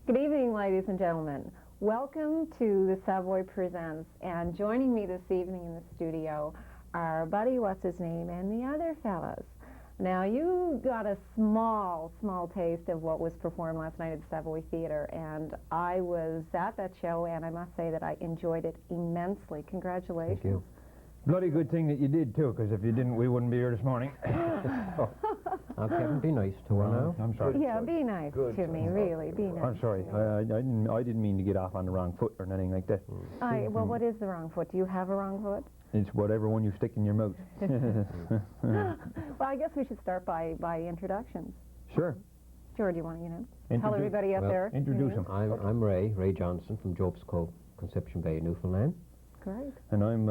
Good evening, ladies and gentlemen. Welcome to the Savoy Presents, and joining me this evening in the studio are Buddy Wasisname and the other fellas. Now, you got a small taste of what was performed last night at the Savoy Theatre, and I was at that show, and I must say that I enjoyed it immensely. Congratulations. Thank you. Bloody good thing that you did, too, because if you didn't, we wouldn't be here this morning. Kevin, be nice to her now. I'm sorry. Yeah, be nice to me, really. Be nice. I'm sorry. I didn't mean to get off on the wrong foot or anything like that. Well, what is the wrong foot? Do you have a wrong foot? It's whatever one you stick in your mouth. Well, I guess we should start by introductions. Sure. George, you want to, tell everybody out there? Introduce him. I'm Ray Johnson from Job's Cove, Conception Bay, Newfoundland. Great. And I'm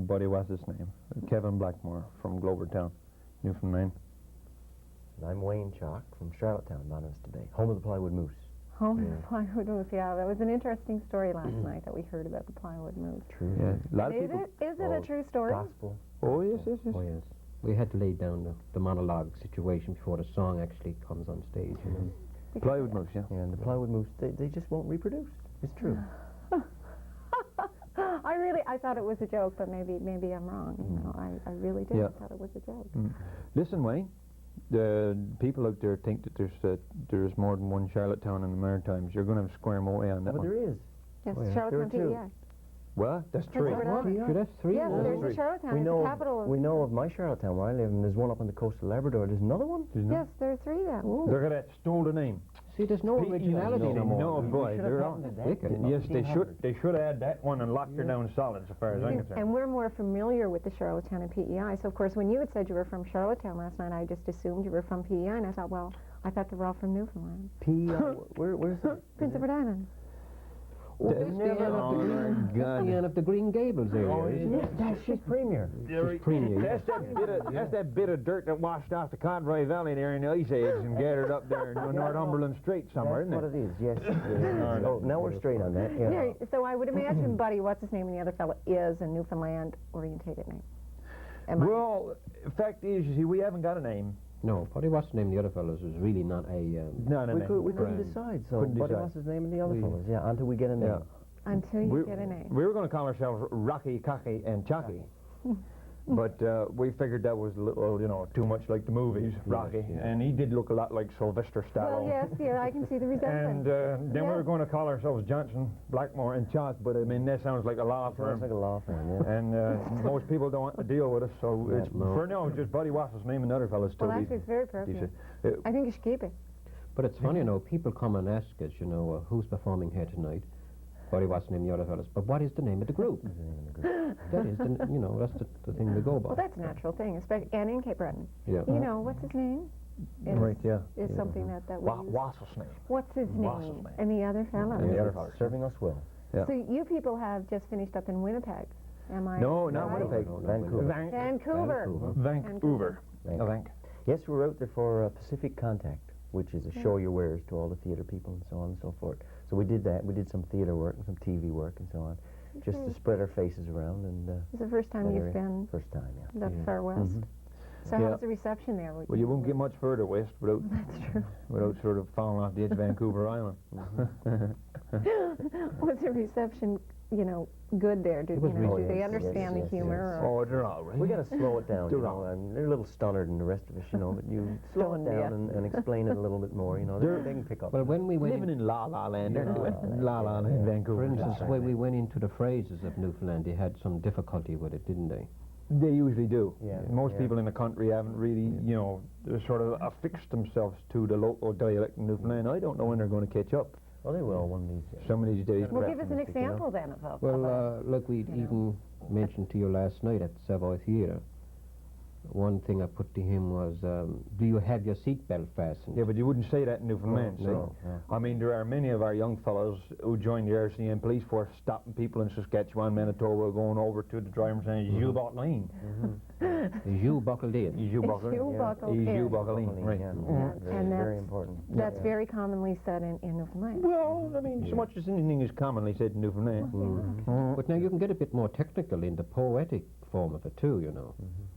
Buddy Wasisname, Kevin Blackmore from Glovertown, Newfoundland. And I'm Wayne Chalk from Charlottetown, Bonavista Bay, home of the Plywood Moose. Home of the Plywood Moose, yeah. That was an interesting story last night that we heard about the Plywood Moose. True. Yeah, a lot of Is people. Is it a true story? Gospel. Oh, yes. Oh, yes. We had to lay down the monologue situation before the song actually comes on stage. You know? Plywood Moose, yeah. And the Plywood Moose, they just won't reproduce. It's true. I thought it was a joke, but maybe I'm wrong. You know, I really did. Yeah. I thought it was a joke. Listen, Wayne, the people out there think that there's more than one Charlottetown in the Maritimes. You're going to have to square them away on that But one. there is. Yes, Oh, yeah. Charlottetown, There are two. PEI. Well, that's three. Sure, that's three. Yes, now. there's a Charlottetown. We It's know, the capital of... we know of my Charlottetown where I live, and there's one up on the coast of Labrador. There's another one? Yes, there are three then. They're going to stole the name. See, there's no originality no, no more. no, boy, they're all... Yes, they 1800. should add that one and lock her down solid, as far as I'm concerned. And we're more familiar with the Charlottetown and PEI. So, of course, when you had said you were from Charlottetown last night, I just assumed you were from PEI, and I thought, well, I thought they were all from Newfoundland. Where's that? Prince Edward Island. Oh, that's the end of the Green Gables area, isn't it? That's she's premier. She's premier, yeah. That's that bit of dirt that washed off the Conroy Valley there in the Ice Age and gathered up there in Northumberland Strait somewhere, That's isn't what it is, yes. Oh, now we're straight on that, yeah. Yeah, so I would imagine Buddy, what's his name, and the other fellow is a Newfoundland-orientated name. Well, the fact is, you see, we haven't got a name. No, Buddy Wasisname, the other fellows, was really not a... We couldn't decide, so what's his name and the other fellows? Yeah, until we get a name. Yeah. Until you get a name. We were going to call ourselves Rocky, Cocky, and Chalky. But we figured that was a little, too much like the movies, Rocky. And he did look a lot like Sylvester Stallone. Well, yes, yeah, I can see the resemblance. And then we were going to call ourselves Johnson, Blackmore, and Chalk, but I mean, that sounds like a law firm. Sounds like a law firm, yeah. And most people don't want to deal with us, so it's, for now, it's just Buddy Wasisname and other fellas still. Well, actually, it's very appropriate. I think you should keep it. But it's funny, people come and ask us, who's performing here tonight? Buddy Wasisname, the other fellas. But what is the name of the group? That is, that's the thing they go by. Well, that's a natural thing, especially, and in Cape Breton. Yeah. What's his name? Right, yeah. Is something that we use. Wasisname. What's his name? Wasisname. And the other fellow. And the other fellas. Serving us well. Yeah. So you people have just finished up in Winnipeg, am I No, not right? Winnipeg. Vancouver. Vancouver. Yes, we were out there for Pacific Contact, which is a show your wares to all the theater people and so on and so forth. So we did that. We did some theater work and some TV work and so on, just to spread our faces around. And It's the first time you've been First time, yeah. that far west. So how's the reception there? Well, you won't get much further west without That's true. without sort of falling off the edge of Vancouver Island. Was the reception, good there? Do they understand the humor? Oh, they're all right. We got to slow it down, and they're a little stunnered than the rest of us, but you slow it down and explain it a little bit more, they can pick up. Well, when we went living in La La Land, they're doing La La Land, Vancouver. For instance, when we went into the phrases of Newfoundland, they had some difficulty with it, didn't they? They usually do. Yeah. Most people in the country haven't really, sort of affixed themselves to the local dialect in Newfoundland. I don't know when they're going to catch up. Well, they will one of these days. Some of these days. Well, give us an example then of Well, look, we even mentioned to you last night at the Savoy Theatre. One thing I put to him was, do you have your seatbelt fastened? Yeah, but you wouldn't say that in Newfoundland. No. I mean, there are many of our young fellows who joined the RCN police force stopping people in Saskatchewan, Manitoba, going over to the driver saying, you bought lean. You buckled in. You buckled in. You buckled in. Right. And very important. That's very commonly said in Newfoundland. Well, I mean, so much as anything is commonly said in Newfoundland. But now you can get a bit more technical in the poetic form of it too,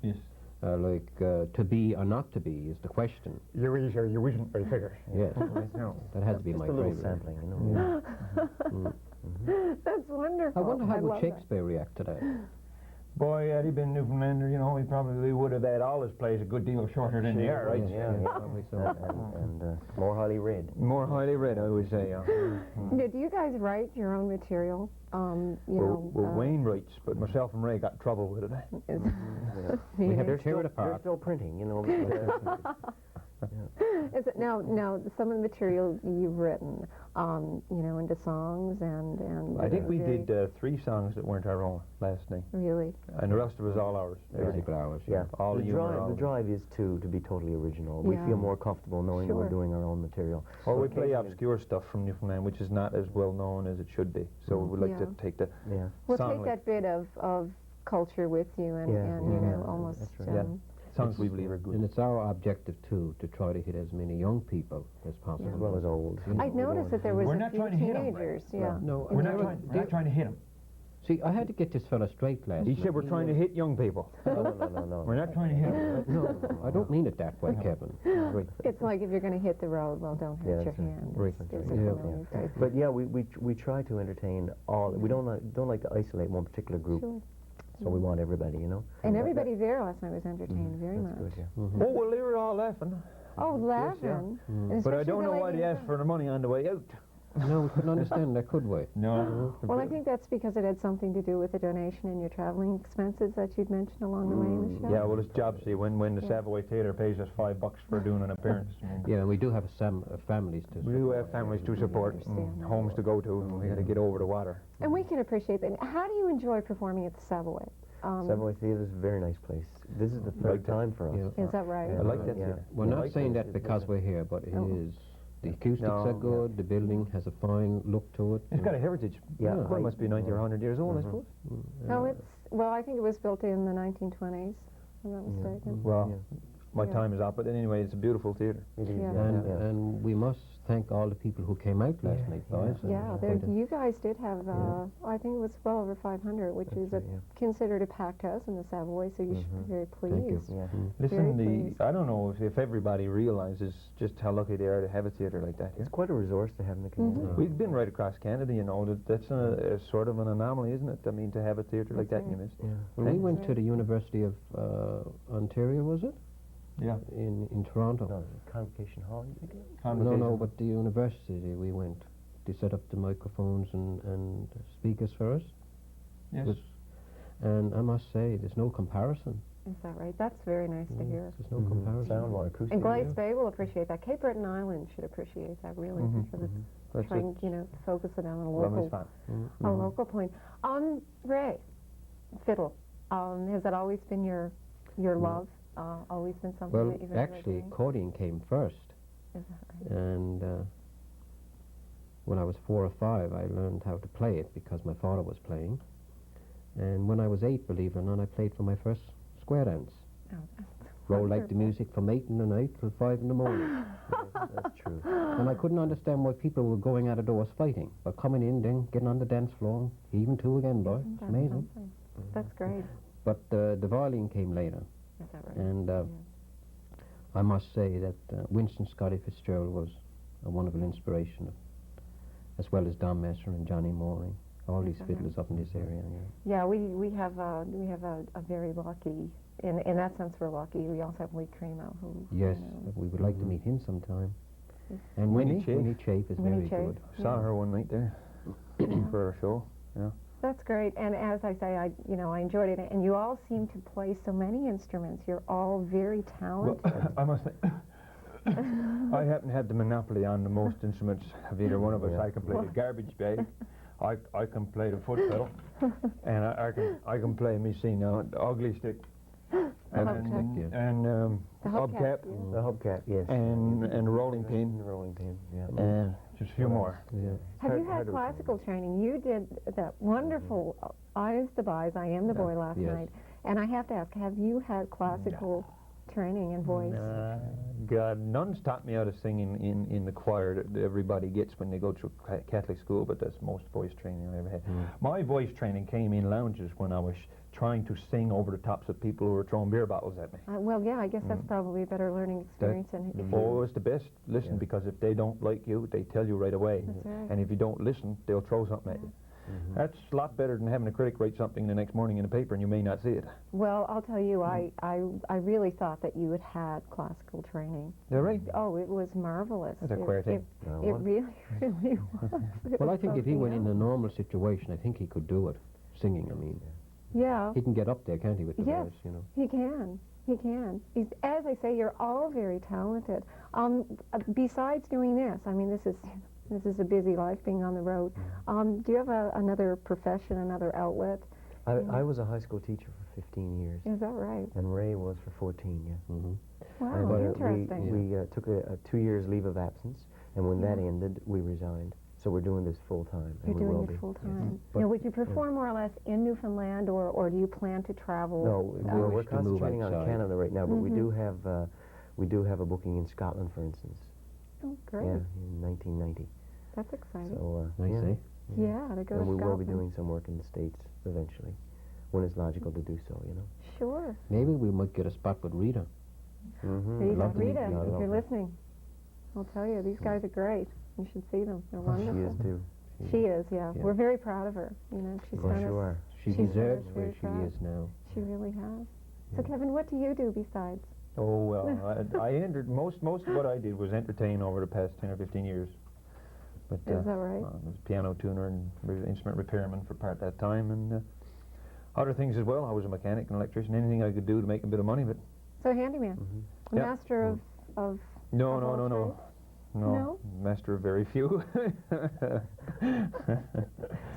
Yes. To be or not to be is the question. You is or you isn't, I figure. Yes, No. that has to be Just my a little favorite. sampling, you know. That's wonderful. I wonder how would love that. Shakespeare react to that? Boy, had he been Newfoundlander, you know, he probably would have had all his plays a good deal shorter than they are, right? Yeah, Probably so. and more highly read. More highly read, I would say. Now, do you guys write your own material? Wayne writes, but myself and Ray got in trouble with it. We have They're to tear it they're apart. still printing, you know. Is it now some of the material you've written, into songs and I think we very- did 3 songs that weren't our own last night, really. and the rest of it was all ours. Musical hours. Yeah, All the humor, all drive, the of it. drive is to be totally original. We Yeah. feel more comfortable knowing that Sure. we're doing our own material. Or we play Occasionally- obscure stuff from Newfoundland, which is not as well known as it should be. So we would like to Yeah. take the Yeah. We'll song take that bit of culture with you and, Yeah, and yeah, almost. that's right. songs we believe are And good. it's our objective, too, to try to hit as many young people as possible. As well as old. you know, I'd we don't noticed want that there was We're a not few trying to hit 'em, right? teenagers. Yeah. No, We're they not were- trying to hit him. See, I had to get this fella straight last He night. said we're trying to hit young people. No. We're not trying to hit them. No, I don't mean it that way, Kevin. Right. It's like if you're going to hit the road, well, don't Yeah, hurt your that's right. hand. Right. It's That's a right. Yeah. familiar phrase. But yeah, we try to entertain all. We don't like to isolate one particular group. Sure. So we want everybody, you know. And everybody there last night was entertained very That's much. good, yeah. Oh, well, they were all laughing. Oh, laughing. And But I especially don't the know why lady they in asked for the money on the way out. No, we couldn't understand that, could we? No. Well, I think that's because it had something to do with the donation and your traveling expenses that you'd mentioned along the way in the show. Yeah, well, it's job, see, when the Savoy Theatre pays us $5 for doing an appearance. Yeah, and we do have families to We do have families to support and understand. homes to go to, and we got to get over the water. And we can appreciate that. How do you enjoy performing at the Savoy? Savoy Theatre is a very nice place. This is the third Like that. time for us. Yeah. Is that right? I like that Yeah. theatre. We're I not like saying it. that because we're here, but it Oh. is. The acoustics No, are good, the building has a fine look to it. It's got a heritage. Yeah, Well, it must be 90 or 100 years old, I suppose. No, well, I think it was built in the 1920s, if I'm not mistaken. Well, Yeah. my time is up, but anyway, it's a beautiful theatre. It is, Yeah. And we must thank all the people who came out last night, guys. Yeah, you guys did have, I think it was well over 500, which is right, yeah. considered a packed house in the Savoy, so you should be very Thank you. pleased. Yeah. Listen, Very pleased. I don't know if everybody realizes just how lucky they are to have a theatre like that here. It's quite a resource to have in the community. We've been right across Canada, you know. That's a sort of an anomaly, isn't it? I mean, to have a theatre like that That's in your midst. Yeah. When we went to the University of Ontario, was it? Yeah. In Toronto. No, Convocation Hall, you think? No, but the university we went. They set up the microphones and speakers for us. Yes. And I must say, there's no comparison. Is that right? That's very nice to hear. There's no comparison. Sound more acoustic. And Glace Bay will appreciate that. Cape Breton Island should appreciate that, really, because it's That's trying, it. to focus it on a Lovely local, spot. a local point. Ray, fiddle, has that always been your love? Always been something Well, that you've enjoyed actually, doing? accordion came first. Is that right? And when I was 4 or 5, I learned how to play it because my father was playing. And when I was 8, believe it or not, I played for my first square dance. Oh, that's Rolled like the wonderful. music from 8 in the night till 5 in the morning. That's true. And I couldn't understand why people were going out of doors fighting, but coming in, then getting on the dance floor, even 2 again, boy. Isn't It's that amazing. something? That's great. But the violin came later. Is that right? And I must say that Winston Scotty Fitzgerald was a wonderful inspiration, as well as Don Messer and Johnny Mooring, all these fiddlers up in this area. Yeah, we have a very lucky, in that sense we're lucky. We also have Lee Cremo, who Yes, we would like to meet him sometime. And Winnie Winnie Chafe is Winnie very Chafe. good. Saw her one night there for a show. That's great. And as I say, I enjoyed it. And you all seem to play so many instruments. You're all very talented. Well, I must say, I happen to have the monopoly on the most instruments of either one of us. I can play the garbage bag. I can play the foot pedal, and I can play me see now the ugly stick, and The hubcap, yeah. The hubcap, yes. and rolling The pin, rolling pin, yeah. and just a few more. Yeah. Have you Hard had to classical training? You did that wonderful I Is the Boys, I Am the Boy last Yes. night. And I have to ask, have you had classical training in voice? God, nuns taught me how to sing in the choir that everybody gets when they go through Catholic school, but that's most voice training I ever had. My voice training came in lounges when I was trying to sing over the tops of people who were throwing beer bottles at me. Well, yeah, I guess that's probably a better learning experience. Oh, it's the best. Listen, because if they don't like you, they tell you right away. That's right. And if you don't listen, they'll throw something at you. That's a lot better than having a critic write something the next morning in the paper and you may not see it. Well, I'll tell you, I really thought that you had classical training. Is that right? Oh, it was marvelous. That's a queer thing. It really, really was. Well, I think if he went in a normal situation, I think he could do it. Singing, I mean. Yeah. He can get up there, can't he, with the Yes, voice, you know? he can. He can. As I say, you're all very talented. Besides doing this, I mean, this is a busy life, being on the road. Do you have another profession, another outlet? I was a high school teacher for 15 years. Is that right? And Ray was for 14, yeah. Wow, But interesting. we took a 2 years leave of absence, and when that ended, we resigned. So we're doing this full time. You're and we will doing be. it full time. But- Now, would you perform more or less in Newfoundland, or do you plan to travel? No, we're wish to move concentrating on outside. Canada right now, but we do have a booking in Scotland, for instance. Oh, great. Yeah, in 1990. That's exciting. So Nice, yeah. eh? Yeah, to go And to we will be Scotland. doing some work in the States eventually, when it's logical to do so, you know. Sure. Maybe we might get a spot with Rita. Love to meet Rita, Rita. if you're listening, I'll tell you, these guys are great. You should see them. They're wonderful. She is too. She is, yeah. Yeah. We're very proud of her. You know, she's For done sure. She She's deserves very where she proud. is now. She really has. So, Kevin, what do you do besides? Oh, well, I entered, most of what I did was entertain over the past 10 or 15 years. But, Is that right? I was a piano tuner and instrument repairman for part of that time, and other things as well. I was a mechanic, an electrician, anything I could do to make a bit of money, but So, handyman. A Yeah. master of no, Of no, all no, no. trades? No, No? master of very few.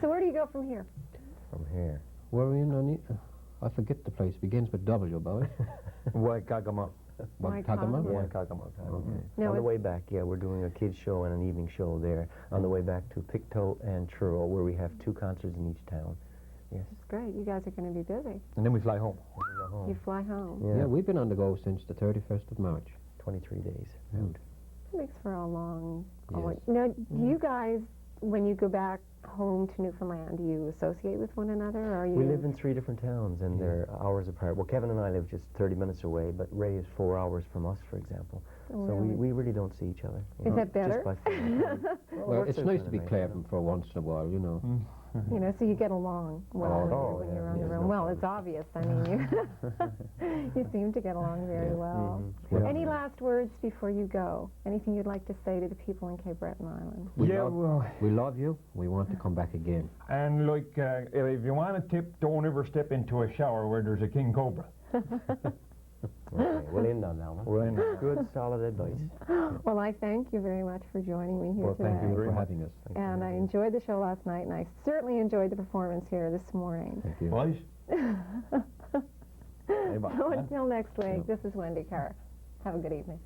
So where do you go from here? From here. Where are we in? I forget the place. Begins with W, boy. Waikagama. Waikagama. Yeah. Waikagama. Now On the it's- way back, yeah, we're doing a kids show and an evening show there. On the way back to Pictou and Truro, where we have 2 concerts in each town. Yes. It's great. You guys are going to be busy. And then we fly home. We go home. You fly home. Yeah, Yeah, we've been on the go since the 31st of March. 23 days. Mm. It makes for a long. Yes. Now, do you guys, when you go back home to Newfoundland, do you associate with one another, or are you? We live in 3 different towns, and they're hours apart. Well, Kevin and I live just 30 minutes away, but Ray is 4 hours from us, for example. Oh, So really? we really don't see each other. you Is know, that better? Just by phone. Well, it's nice to be clear. Clapham for once in a while, you know. You know, so you get along well when yeah, you're on the yes, road. no Well, problem. it's obvious. I mean, you seem to get along very well. Yeah. Any last words before you go? Anything you'd like to say to the people in Cape Breton Island? We love you. We want to come back again. And like, if you want a tip, don't ever step into a shower where there's a king cobra. Okay, we'll end on that one. We'll end on that. Good, solid advice. Well, I thank you very much for joining me here Well, today. thank you very for much. having us. Thank you And very I much. enjoyed the show last night, and I certainly enjoyed the performance here this morning. Thank you. Boys? So until next week, this is Wendy Carr. Have a good evening.